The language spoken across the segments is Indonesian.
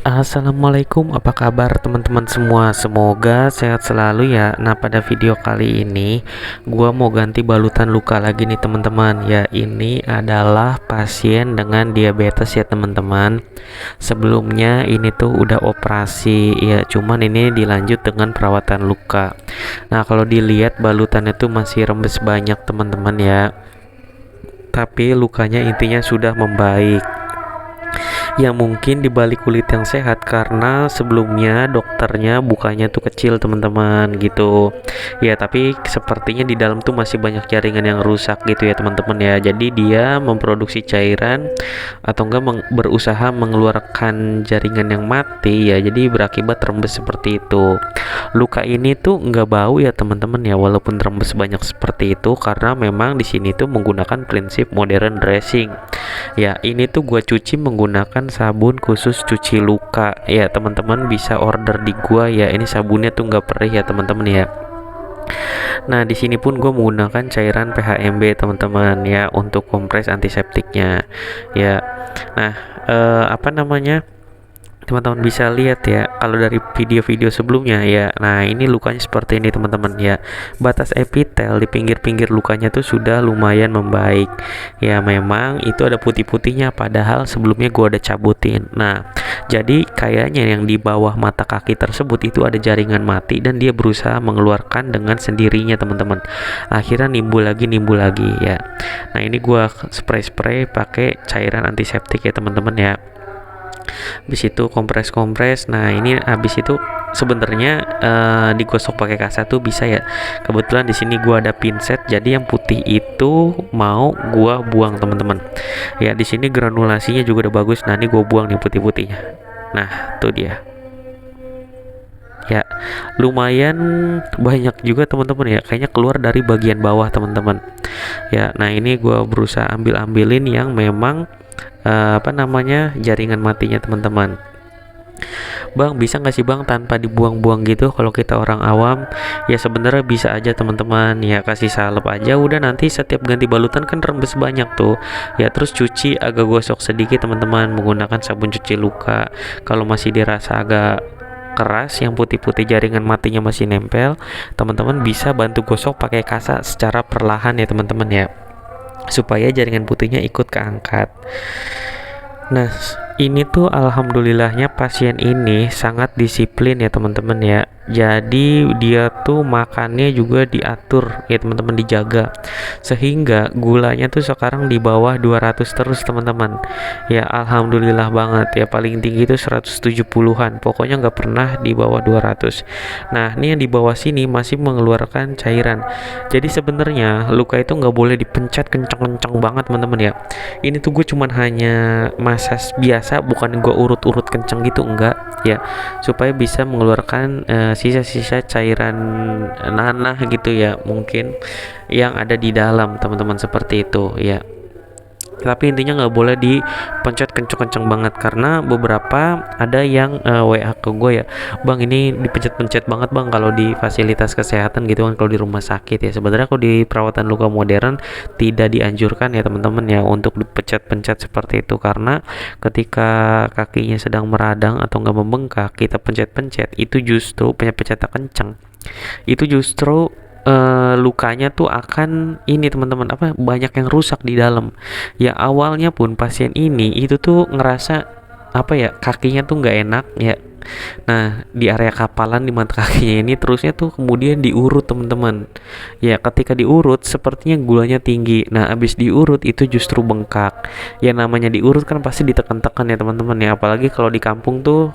Assalamualaikum, apa kabar teman-teman semua? Semoga sehat selalu ya. Nah, pada video kali ini gua mau ganti balutan luka lagi nih teman-teman. Ya, ini adalah pasien dengan diabetes ya teman-teman. Sebelumnya ini tuh udah operasi ya, cuman ini dilanjut dengan perawatan luka. Nah, kalau dilihat balutannya tuh masih rembes banyak teman-teman ya. Tapi lukanya intinya sudah membaik. Ya mungkin di balik kulit yang sehat karena sebelumnya dokternya bukanya tuh kecil teman-teman gitu. Ya tapi sepertinya di dalam tuh masih banyak jaringan yang rusak gitu ya teman-teman ya. Jadi dia memproduksi cairan atau enggak berusaha mengeluarkan jaringan yang mati ya. Jadi berakibat rembes seperti itu. Luka ini tuh enggak bau ya teman-teman ya, walaupun rembes banyak seperti itu karena memang di sini tuh menggunakan prinsip modern dressing. Ya, ini tuh gua cuci menggunakan sabun khusus cuci luka. Ya, teman-teman bisa order di gua ya. Ini sabunnya tuh nggak perih ya, teman-teman ya. Nah, di sini pun gua menggunakan cairan PHMB, teman-teman ya, untuk kompres antiseptiknya. Ya. Nah, apa namanya? Teman-teman bisa lihat ya kalau dari video-video sebelumnya ya. Nah, ini lukanya seperti ini teman-teman ya. Batas epitel di pinggir-pinggir lukanya tuh sudah lumayan membaik. Ya, memang itu ada putih-putihnya padahal sebelumnya gua ada cabutin. Nah, jadi kayaknya yang di bawah mata kaki tersebut itu ada jaringan mati dan dia berusaha mengeluarkan dengan sendirinya teman-teman. Akhirnya nimbul lagi ya. Nah, ini gua spray-spray pakai cairan antiseptik ya teman-teman ya. Habis itu kompres. Nah, ini habis itu sebenarnya digosok pakai kaset tuh bisa ya. Kebetulan di sini gua ada pinset, jadi yang putih itu mau gua buang teman-teman. Ya, di sini granulasinya juga udah bagus. Nah, ini gua buang nih putih-putihnya. Nah, tuh dia. Ya, lumayan banyak juga teman-teman ya. Kayaknya keluar dari bagian bawah teman-teman. Ya, nah ini gua berusaha ambilin yang memang apa namanya jaringan matinya teman-teman. Bang, bisa nggak sih bang tanpa dibuang-buang gitu? Kalau kita orang awam ya sebenarnya bisa aja teman-teman ya, kasih salep aja udah, nanti setiap ganti balutan kan rembes banyak tuh ya, terus cuci agak gosok sedikit teman-teman menggunakan sabun cuci luka. Kalau masih dirasa agak keras yang putih-putih jaringan matinya masih nempel, teman-teman bisa bantu gosok pakai kasa secara perlahan ya teman-teman ya, supaya jaringan putihnya ikut keangkat. Nah, ini tuh alhamdulillahnya pasien ini sangat disiplin ya teman-teman ya. Jadi dia tuh makannya juga diatur ya teman-teman, dijaga. Sehingga gulanya tuh sekarang di bawah 200 terus teman-teman. Ya alhamdulillah banget ya, paling tinggi itu 170-an. Pokoknya nggak pernah di bawah 200. Nah, ini yang di bawah sini masih mengeluarkan cairan. Jadi sebenarnya luka itu nggak boleh dipencet kenceng-kenceng banget teman-teman ya. Ini tuh gue cuman hanya masas biasa, bukan gue urut-urut kenceng gitu, enggak ya, supaya bisa mengeluarkan sisa-sisa cairan nanah gitu ya, mungkin yang ada di dalam teman-teman, seperti itu ya. Tapi intinya nggak boleh dipencet kenceng-kenceng banget karena beberapa ada yang WA ke gue ya, bang ini dipencet-pencet banget bang kalau di fasilitas kesehatan gitu kan, kalau di rumah sakit ya. Sebenarnya kalau di perawatan luka modern tidak dianjurkan ya teman-teman ya untuk dipencet-pencet seperti itu, karena ketika kakinya sedang meradang atau nggak membengkak kita pencet-pencet itu justru pencet-pencetnya kenceng, itu justru lukanya tuh akan ini teman-teman, apa, banyak yang rusak di dalam ya. Awalnya pun pasien ini itu tuh ngerasa apa ya, kakinya tuh nggak enak ya. Nah, di area kapalan di mata kakinya ini terusnya tuh kemudian diurut teman-teman ya. Ketika diurut sepertinya gulanya tinggi. Nah, abis diurut itu justru bengkak ya. Namanya diurut kan pasti ditekan-tekan ya teman-teman ya, apalagi kalau di kampung tuh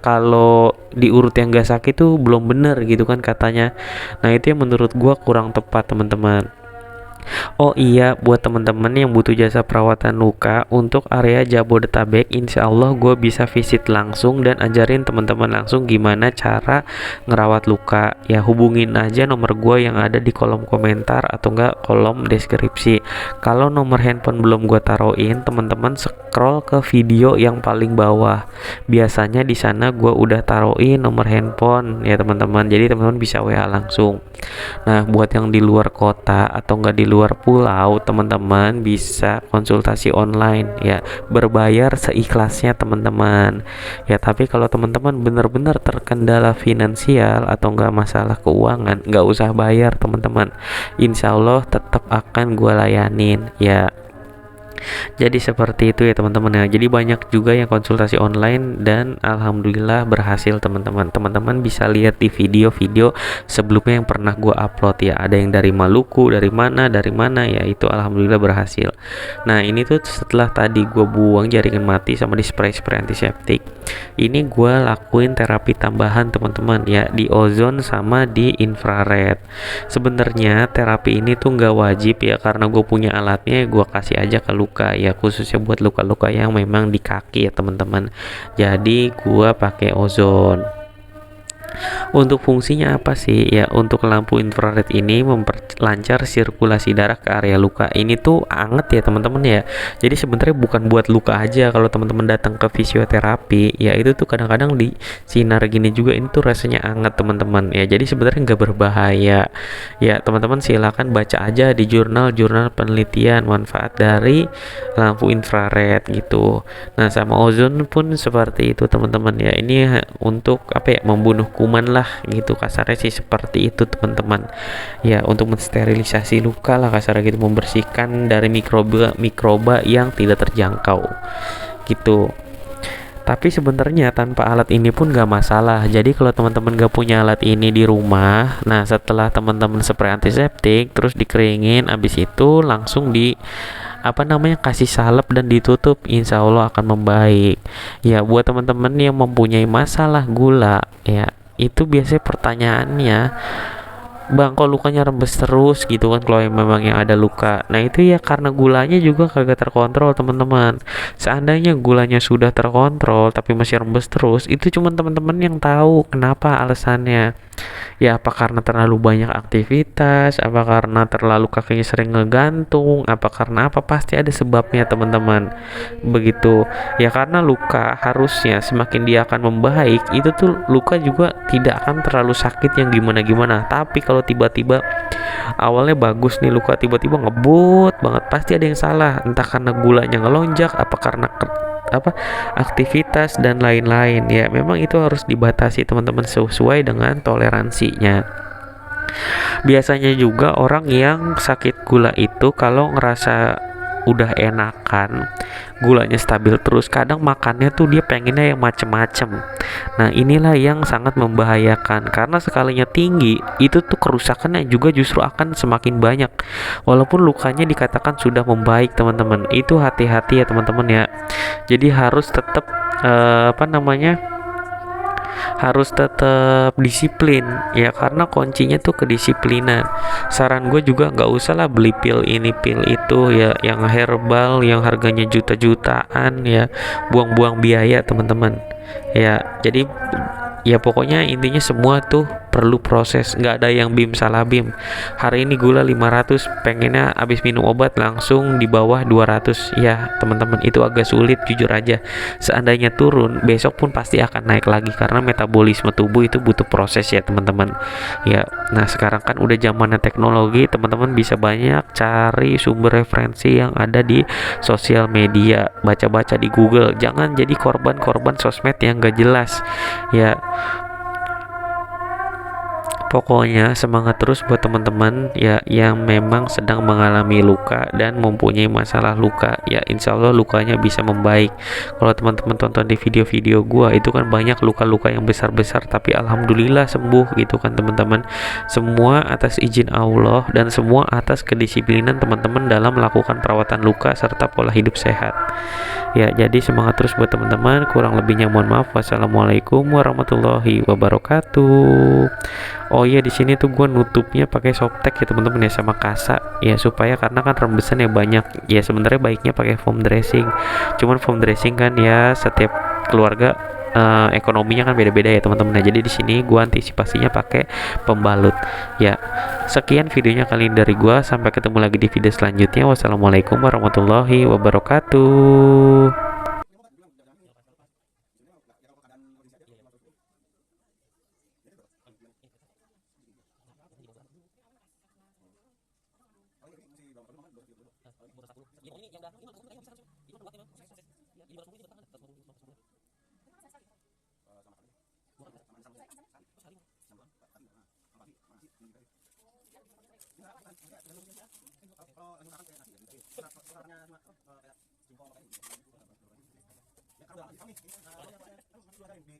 kalau diurut yang gak sakit tuh belum bener gitu kan katanya. Nah, itu yang menurut gua kurang tepat teman-teman. Oh iya, buat teman-teman yang butuh jasa perawatan luka untuk area Jabodetabek, insya Allah gue bisa visit langsung dan ajarin teman-teman langsung gimana cara ngerawat luka. Ya hubungin aja nomor gue yang ada di kolom komentar atau enggak kolom deskripsi. Kalau nomor handphone belum gue taruhin, teman-teman scroll ke video yang paling bawah. Biasanya di sana gue udah taruhin nomor handphone ya teman-teman. Jadi teman-teman bisa WA langsung. Nah, buat yang di luar kota atau enggak di luar pulau, teman-teman bisa konsultasi online ya, berbayar seikhlasnya teman-teman ya. Tapi kalau teman-teman benar-benar terkendala finansial atau nggak masalah keuangan, nggak usah bayar teman-teman, insya Allah tetap akan gue layanin ya. Jadi seperti itu ya teman-teman ya. Jadi banyak juga yang konsultasi online dan alhamdulillah berhasil teman-teman. Teman-teman bisa lihat di video-video sebelumnya yang pernah gue upload ya. Ada yang dari Maluku, dari mana ya, itu alhamdulillah berhasil. Nah ini tuh setelah tadi gue buang jaringan mati sama di spray antiseptik, ini gue lakuin terapi tambahan teman-teman ya, di ozon sama di infrared. Sebenarnya terapi ini tuh nggak wajib ya, karena gue punya alatnya, gue kasih aja ke luka ya, khususnya buat luka-luka yang memang di kaki ya teman-teman. Jadi gua pakai ozon. Untuk fungsinya apa sih? Ya, untuk lampu infrared ini memperlancar sirkulasi darah ke area luka. Ini tuh anget ya teman-teman ya. Jadi sebenarnya bukan buat luka aja. Kalau teman-teman datang ke fisioterapi, ya itu tuh kadang-kadang di sinar gini juga, ini tuh rasanya anget teman-teman ya. Jadi sebenarnya nggak berbahaya. Ya, teman-teman silakan baca aja di jurnal-jurnal penelitian manfaat dari lampu infrared gitu. Nah, sama ozon pun seperti itu teman-teman ya. Ini untuk apa ya? Membunuh kuman lah gitu, kasarnya sih seperti itu teman-teman ya, untuk mensterilisasi luka lah kasarnya gitu, membersihkan dari mikroba yang tidak terjangkau gitu. Tapi sebenarnya tanpa alat ini pun gak masalah. Jadi kalau teman-teman gak punya alat ini di rumah, nah setelah teman-teman spray antiseptik terus dikeringin, abis itu langsung di kasih salep dan ditutup, insya Allah akan membaik ya. Buat teman-teman yang mempunyai masalah gula ya, itu biasanya pertanyaannya, Bang, kok lukanya rembes terus gitu kan, kalau memang yang ada luka. Nah itu ya karena gulanya juga kagak terkontrol teman-teman. Seandainya gulanya sudah terkontrol tapi masih rembes terus, itu cuma teman-teman yang tahu kenapa alasannya. Ya apa karena terlalu banyak aktivitas, apa karena terlalu kakinya sering ngegantung, apa karena apa, pasti ada sebabnya teman-teman. Begitu. Ya karena luka harusnya semakin dia akan membaik, itu tuh luka juga tidak akan terlalu sakit yang gimana-gimana. Tapi kalau tiba-tiba awalnya bagus nih luka, tiba-tiba ngebut banget, pasti ada yang salah. Entah karena gulanya ngelonjak, apa karena aktivitas dan lain-lain ya. Memang itu harus dibatasi teman-teman sesuai dengan toleransinya. Biasanya juga orang yang sakit gula itu kalau ngerasa udah enakan, gulanya stabil terus, kadang makannya tuh dia pengennya yang macem-macem. Nah inilah yang sangat membahayakan, karena sekalinya tinggi itu tuh kerusakannya juga justru akan semakin banyak walaupun lukanya dikatakan sudah membaik teman-teman. Itu hati-hati ya teman-teman ya. Jadi harus tetap harus tetap disiplin ya, karena kuncinya tuh kedisiplinan. Saran gue juga nggak usah lah beli pil ini pil itu ya, yang herbal yang harganya juta-jutaan ya, buang-buang biaya teman-teman ya. Jadi ya pokoknya intinya semua tuh perlu proses, nggak ada yang bim salah bim. Hari ini gula 500, pengennya abis minum obat langsung di bawah 200 ya teman-teman, itu agak sulit jujur aja. Seandainya turun, besok pun pasti akan naik lagi karena metabolisme tubuh itu butuh proses ya teman-teman ya. Nah sekarang kan udah zamannya teknologi, teman-teman bisa banyak cari sumber referensi yang ada di sosial media, baca-baca di Google. Jangan jadi korban sosmed yang gak jelas ya. Pokoknya semangat terus buat teman-teman ya yang memang sedang mengalami luka dan mempunyai masalah luka ya, insya Allah lukanya bisa membaik. Kalau teman-teman tonton di video-video gua itu kan banyak luka-luka yang besar-besar tapi alhamdulillah sembuh gitu kan teman-teman. Semua atas izin Allah dan semua atas kedisiplinan teman-teman dalam melakukan perawatan luka serta pola hidup sehat ya. Jadi semangat terus buat teman-teman, kurang lebihnya mohon maaf. Wassalamualaikum warahmatullahi wabarakatuh. Oh iya, di sini tuh gue nutupnya pakai Softtek ya teman-teman ya, sama kasa ya, supaya karena kan rembesan ya banyak ya. Sebenarnya baiknya pakai foam dressing, cuman foam dressing kan ya setiap keluarga ekonominya kan beda-beda ya teman-teman. Nah, jadi di sini gue antisipasinya pakai pembalut ya. Sekian videonya kali ini dari gue, sampai ketemu lagi di video selanjutnya. Wassalamualaikum warahmatullahi wabarakatuh. Ini yang udah ini bisa langsung. Ini buat ya. Iya, 510 ini bertahan. 510. Sama kali. Bukan sama sekali. Sekali. Sama. Tapi masih ini tadi. Ya, kalau lagi makan kayak nasi ya. Suratnya cuma kayak singkong kayak gitu. Ya kalau lagi kami. Nah, ya Pak ya. Masih ada yang di